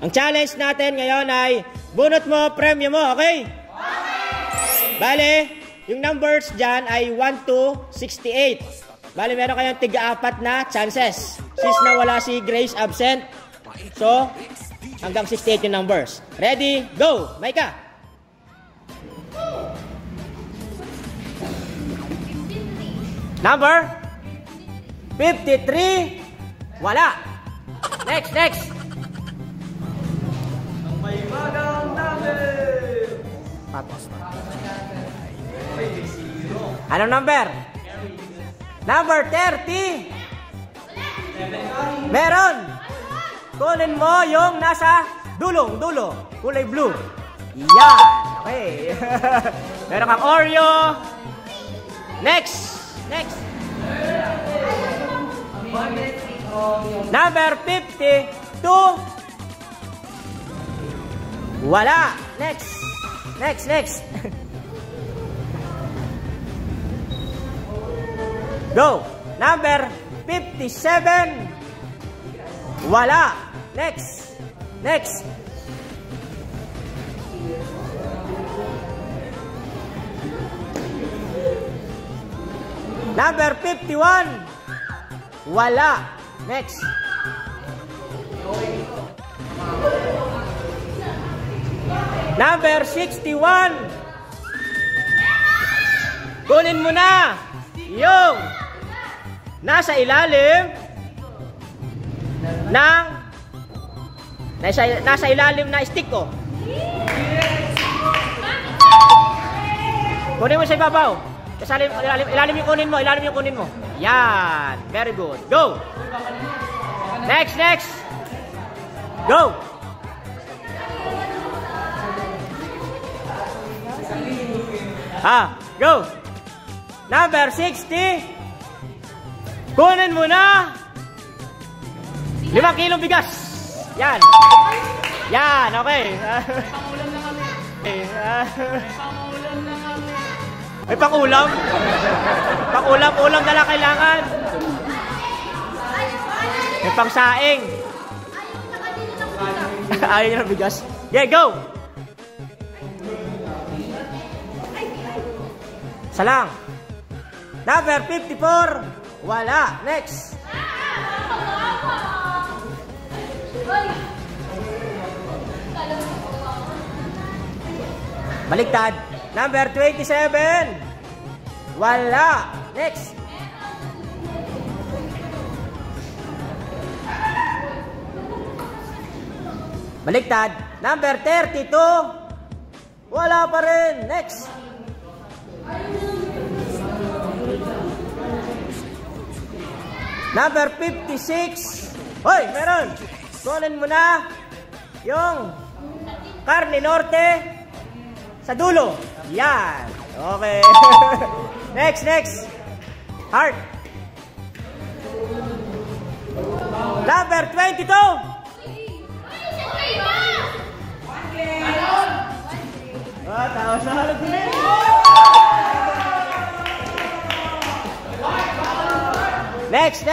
Ang challenge natin ngayon ay bunot mo, premyo mo, okay? Bale, yung numbers dyan ay 1 to 68. Bale, meron kayong tiga-4 na chances. Since na wala si Grace absent, so, hanggang 68 yung numbers. Ready? Go! Maika! Number? 53. Wala. Next, next. May magang number. Tapos na. Anong number? Number 30. Meron. Kunin mo yung nasa dulo. Kulay blue. Yan. Okay. Meron kang Oreo. Next. Next. Number 52. Wala. Next. Next. Go. Number 57. Wala. Next. Number 51. Wala. Next. Number 61. Kunin mo na yung nasa ilalim ng nasa ilalim na stick ko. Kunin mo sa ibabaw. Ilalim yung kunin mo. Yan. Very good. Go. Next. Go. Go. Number 60. Kunin mo na 5 kilong bigas. Yan. Okay. May pang-ulam? Pang-ulam na lang kailangan. May pang-saing. Ayaw niya ng bigas. Yeah, go! Salang. Number 54. Wala. Next. Baliktad. Number 27. Wala. Next. Baliktad. Number 32. Wala pa rin. Next. Number 56. Hoy, meron. Kunin mo na yung Carne Norte sa dulo. Yan. Okay. Next. Heart. Number 22. Taos na halag din. Next.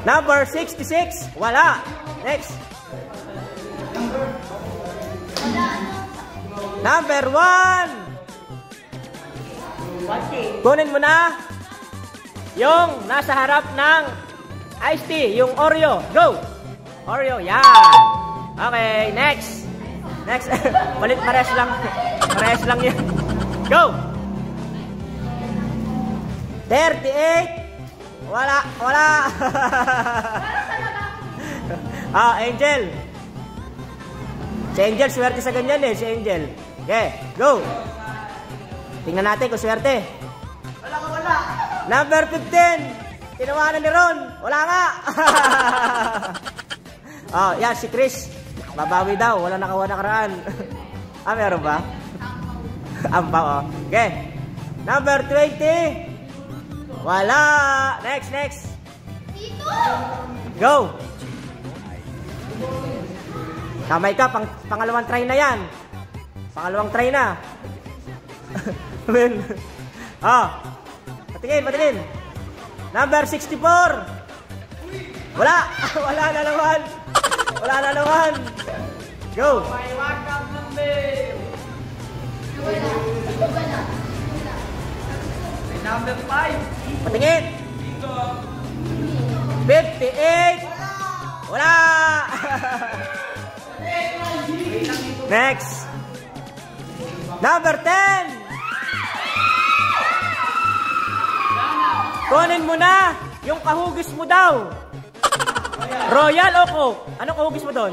Number 66. Wala. Next. Number 1. Kunin mo na yung nasa harap ng iced tea, yung Oreo. Go. Oreo. Yan. Okay. Next. Pares lang yun. Go. 38. Wala. Angel. Si Angel, swerte sa ganyan si Angel. Okay, go. Tingnan natin kung swerte. Wala. Number 15. Tinawanan ni Ron. Wala nga. Yan, si Chris. Babawi daw. Wala nakawa nakaraan. Meron ba? Ampaw, Okay. Number 20. Wala. Next. Go. Kamay ka, pangalawang try na yan. Pangalawang try na. Patingin. Number 64. Wala! Wala na naman! Wala na naman! Go! May wakap number. May number 5. Patingin! 58! Wala! Next! Number 10! Kunin mo na yung kahugis mo daw. Royal o Coke? Anong kahugis mo doon?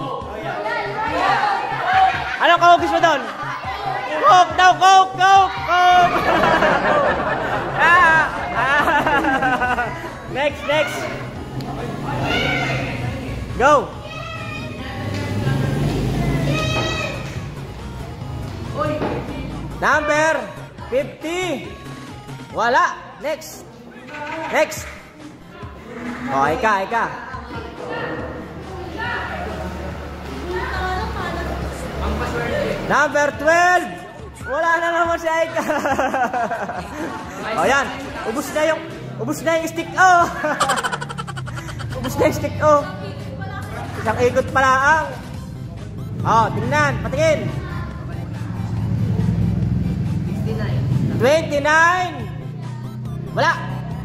Anong kahugis mo doon? Coke daw, Coke, Coke, Coke. Next, next. Go. Number 50. Wala. Next. Next. Oh, ika. Number 12. Wala na naman si Aika. Oh, yan. Ubus na yung stick O. Ubus na yung stick O. Isang ikot pala ang. Oh, tingnan. Patingin. 29. Wala.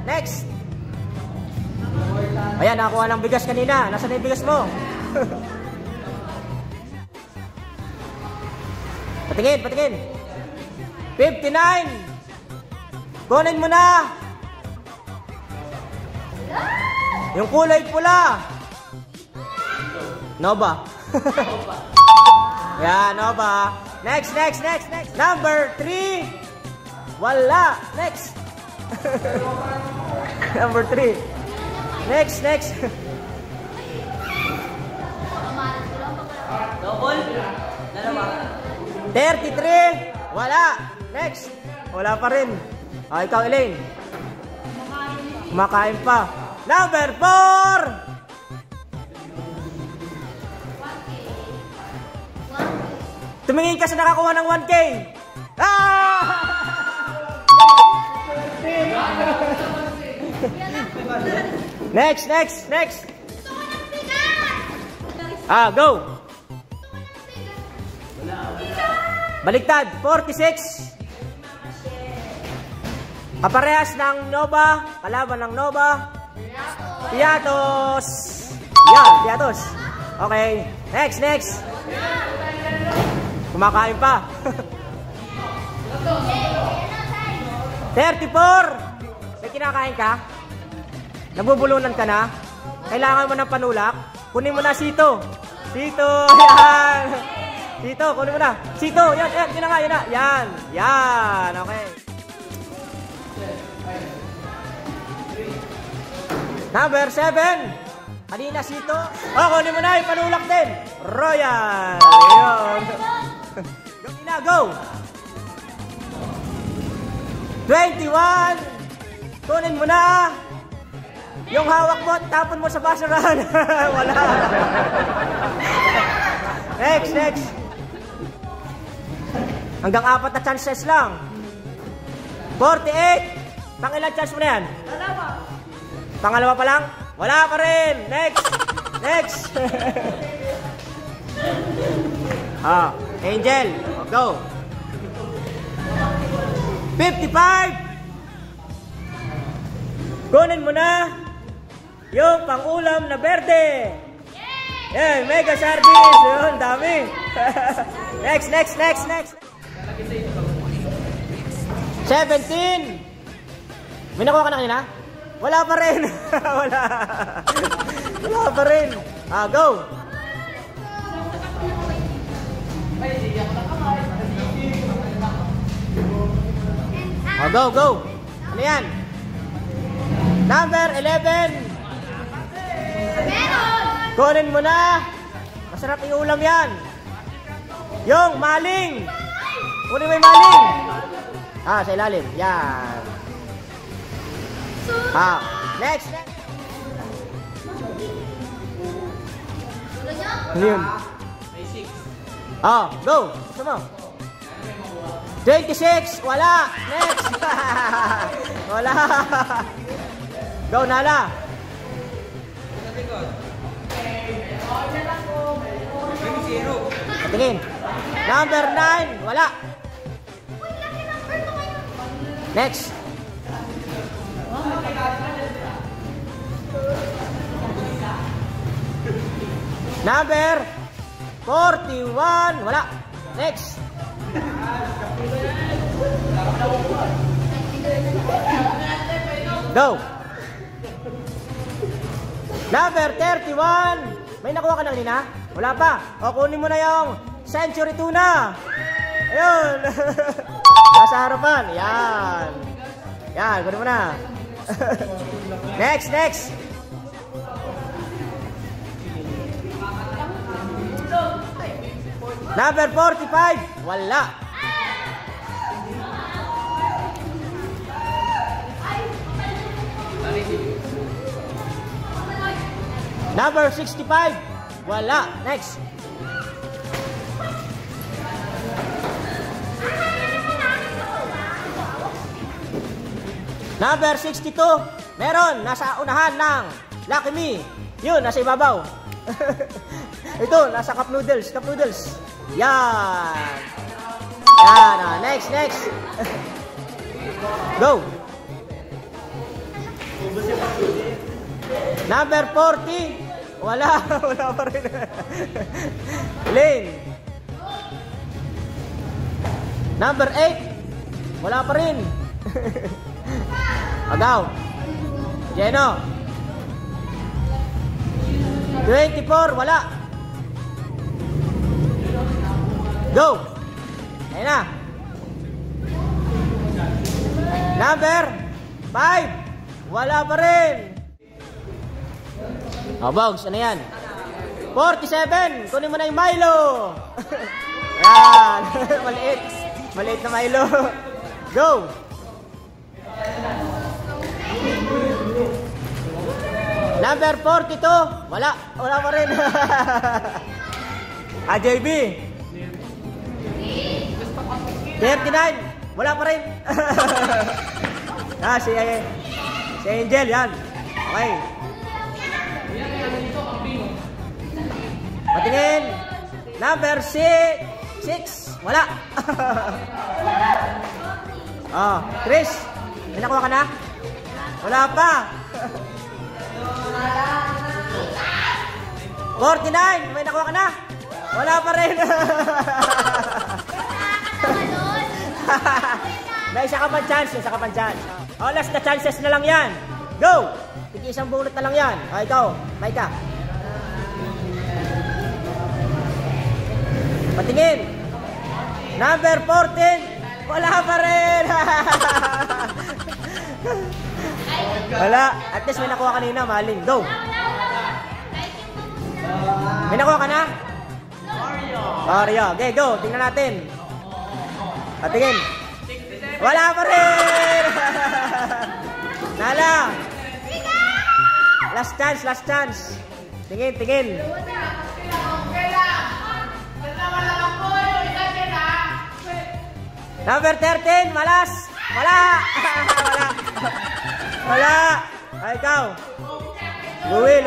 Next. Ayan, nakakuha ng bigas kanina. Nasaan na yung bigas mo? Patingin. 59. Kunin mo na. Yung kulay pula. Nova. Yan, Nova. Next. Number 3. Wala. Next. Number 3. Next. Double. Dalawa. 33. Wala. Next. Wala pa rin. Ah, ikaw, Elaine. Kumakain pa. Number 4. Tumingin ka sa nakakuha ng 1K. Ah! Next. Ah, go. Baliktad, 46. Kaparehas ng Nova, kalaban ng Nova. Piatos. Yan, Piatos. Okay, next. Kumakain pa. 34. May kinakain ka? Nabubulunan ka na? Kailangan mo ng panulak? Kunin mo na sito. Yan. Sito, kunin mo na. Sito, yan, yun na. Yan, okay. Number 7. Kanina sito. Oh, kunin mo na yung panulak din. Royal. Ayun. Go. 21. Kunin mo na. Yung hawak mo, tapon mo sa basurahan. Wala. Next. Hanggang 4 na chances lang. 48. Pangilan chance mo na yan? Pangalawa pa lang? Wala pa rin. Next. Angel. Go. 55. Kunin mo na yung pang-ulam na berde. Yeah, mega sardines. Yun, dami. Next. 17. May nakuha ka na kanina? Wala pa rin. Wala pa rin. Go. Go. Ano yan? Number 11. Kunin mo na. Masarap iulam yan. Yung maling. Kunin mo yung maling. Sa ilalim. Yan. Next. Ano yun? Go. Gusto mo? 26. Wala. Next. Wala. Go, Nala. Patingin. Number 9, wala. Next. Number 41, wala. Next. Go. Number 31. May nakuha ka na kanina? Wala pa. O, kunin mo na yung Century Tuna. Ayun. Nasa harapan. Yan. Yan, kunin mo na. Next, next. Number 45. Wala. Number 65. Wala. Next. Number 62. Meron. Nasa unahan ng Lucky Me. Yun, nasa ibabaw. Ito, nasa Cup Noodles. Cup Noodles. Yan. Yan. Next, next. Go. Number 40. Wala. Wala pa rin. Lane. Number 8. Wala pa rin. Agaw. Jeno. 24. Wala. Go. Ayun na. Number 5. Wala pa rin. Bogs, ano yan? 47. Kunin mo na yung Milo. Ayan. Maliit. Maliit na Milo. Go. Number 42. Wala. Wala pa rin. JB. 39. Wala pa rin. Si Angel. Yan. Okay. Patingin. Number 6. Wala. Chris. May nakuha ka na? Wala pa. 49. May nakuha ka na? Wala pa rin. May isa ka pang chance. Isa ka pang chance. Last na chances na lang yan. Go. Tigi isang bunot na lang yan. Ikaw. Maika. Patingin. Number 14. Wala pa rin. Wala. At least may nakuha kanina. Maling. Go. May nakuha ka na? Mario. Okay, go. Tingnan natin. Patingin. Wala pa rin. Nala. Last chance. Last chance. Tingin. Tingin. Number 13, malas. Wala. Wala. Wala. Ay, ikaw. Louie.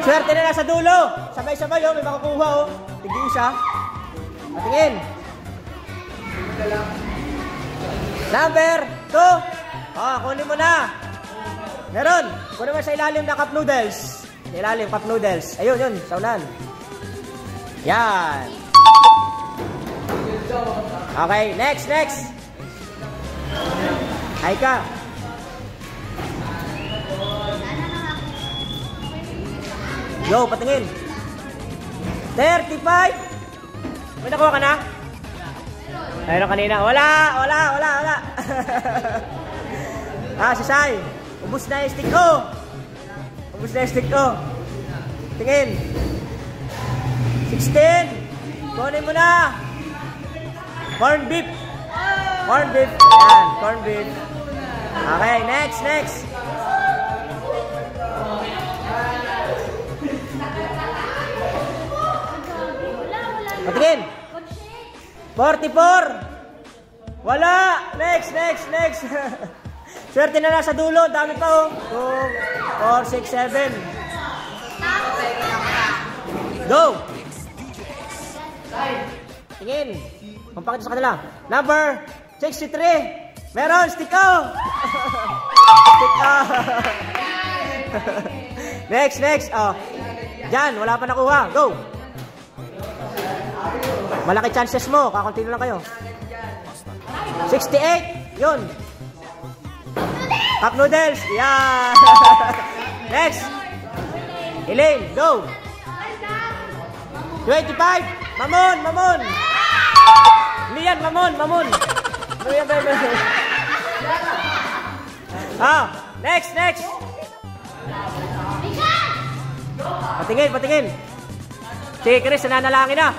Swerte na nasa dulo. Sabay-sabay, oh. May makukuha, oh. Tigil isa. Patingin. Number 2. Kunin mo na. Meron. Kunin mo sa ilalim na Cup Noodles. Sa ilalim, Cup Noodles. Ayun, yun. Saunan. Yan. Okay, next. Aika. Yo, patingin. 35. May nakuha ka na? Ayun kanina. Wala. Si Sai. Ubus na yung stick ko. Tingin. 16. Kunin mo na. Corn beef. Yan, corn beef. Okay, next. Patingin. 44. Wala. Next. Swerte na nasa dulo. Dami pa, oh. 2, 4, 6, 7. Go! Tingin. Pampakita sa kanila. Number 63. Meron, stick out! Stick out! Next. Oh. Diyan, wala pa nakuha. Go! Malaki chances mo. Kakunti na lang kayo. 68. Yun. Cup noodles. Yeah. Next. Elaine, go. 25. Mamon. Mian, mamon. Ah, next. Patingin. Si Chris, nananalangin na.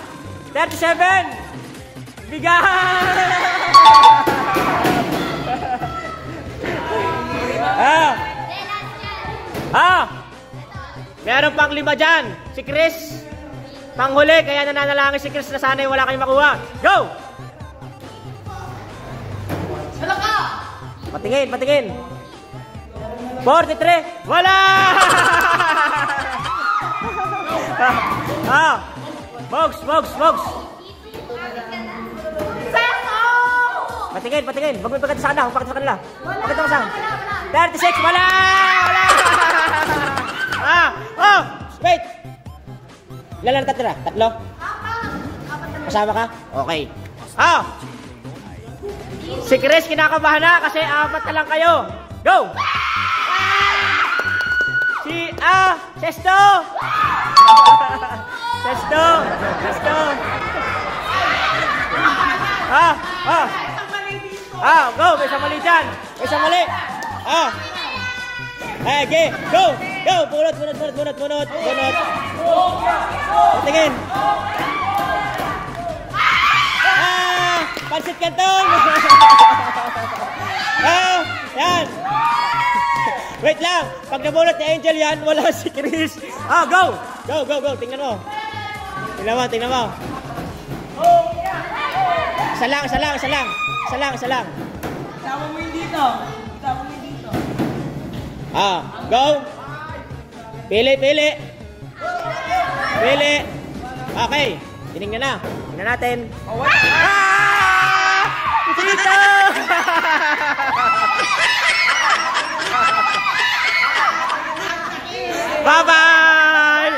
37. Bigan! Meron pang 5 dyan. Si Chris, panghuli, kaya nananalangin si Chris na sana wala kayong makuha. Go! Patingin. 43. Wala! Box. Patingin. Huwag mo ipagkata sa kanila. Pakita sa kanila. Pakita mo sa akin. 36. Wala! Wait. Ilan lang tatira? 3? Kasama ka? Okay. Si Chris kinakabahan na kasi 4 na lang kayo. Go! Si Sesto! Go! May isang mali dyan. Okay, go! Bunot. Tingin. Pansit Canton! Yan. Wait lang. Pag nabunot ni Angel yan, wala si Chris. Go! Tingnan mo. Isa lang. Tama mo yung dito. Go. Pili. Okay. Tingnan na. Tingnan natin. Dito! Bye-bye!